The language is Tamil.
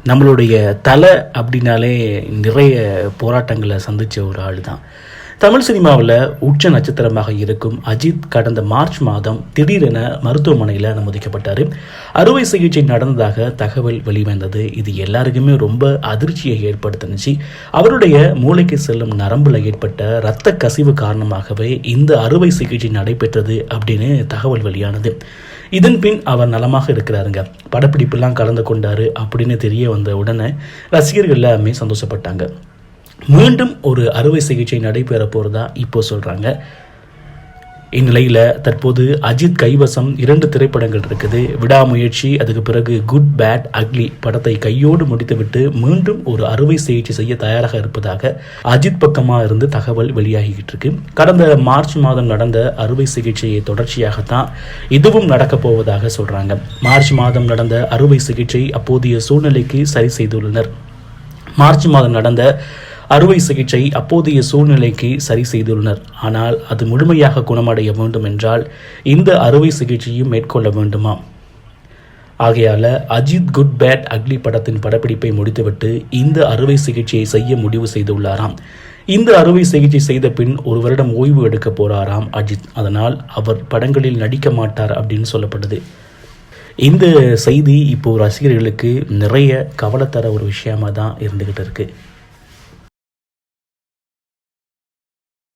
நம்மளுடைய தலை அப்படின்னாலே நிறைய போராட்டங்களை சந்தித்த ஒரு ஆள் தான். தமிழ் சினிமாவில் உச்ச நட்சத்திரமாக இருக்கும் அஜித் கடந்த மார்ச் மாதம் திடீரென மருத்துவமனையில் அனுமதிக்கப்பட்டார். அறுவை சிகிச்சை நடந்ததாக தகவல் வெளிவந்தது. இது எல்லாருக்குமே ரொம்ப அதிர்ச்சியை ஏற்படுத்தினுச்சு. அவருடைய மூளைக்கு செல்லும் நரம்பில் ஏற்பட்ட இரத்த கசிவு காரணமாகவே இந்த அறுவை சிகிச்சை நடைபெற்றது அப்படின்னு தகவல் வெளியானது. இதன் பின் அவர் நலமாக இருக்கிறாருங்க, படப்பிடிப்பெல்லாம் கலந்து கொண்டாரு அப்படின்னு தெரிய வந்த உடனே ரசிகர்கள் எல்லாமே சந்தோஷப்பட்டாங்க. மீண்டும் ஒரு அறுவை சிகிச்சை நடைபெற போகிறதா இப்போ சொல்கிறாங்க. இந்நிலையில் தற்போது அஜித் கைவசம் 2 திரைப்படங்கள் இருக்குது. விடாமுயற்சி, அதுக்கு பிறகு குட் பேட் அக்லி படத்தை கையோடு முடித்துவிட்டு மீண்டும் ஒரு அறுவை சிகிச்சை செய்ய தயாராக இருப்பதாக அஜித் பக்கமாக இருந்து தகவல் வெளியாகிக்கிட்டு இருக்கு. கடந்த மார்ச் மாதம் நடந்த அறுவை சிகிச்சையை தொடர்ச்சியாகத்தான் இதுவும் நடக்கப் போவதாக சொல்கிறாங்க. மார்ச் மாதம் நடந்த அறுவை சிகிச்சை அப்போதைய சூழ்நிலைக்கு சரி செய்துள்ளனர். மார்ச் மாதம் நடந்த அறுவை சிகிச்சை அப்போதைய சூழ்நிலைக்கு சரி செய்துள்ளனர். ஆனால் அது முழுமையாக குணமடைய வேண்டும் என்றால் இந்த அறுவை சிகிச்சையும் மேற்கொள்ள வேண்டுமா? ஆகையால் அஜித் குட் பேட் அக்லி படத்தின் படப்பிடிப்பை முடித்துவிட்டு இந்த அறுவை சிகிச்சையை செய்ய முடிவு செய்துள்ளாராம். இந்த அறுவை சிகிச்சை செய்த பின் 1 வருடம் ஓய்வு எடுக்க போறாராம் அஜித். அதனால் அவர் படங்களில் நடிக்க மாட்டார் அப்படின்னு சொல்லப்படுது. இந்த செய்தி இப்போ ரசிகர்களுக்கு நிறைய கவலை தர ஒரு விஷயமா தான் இருந்துகிட்டு இருக்கு.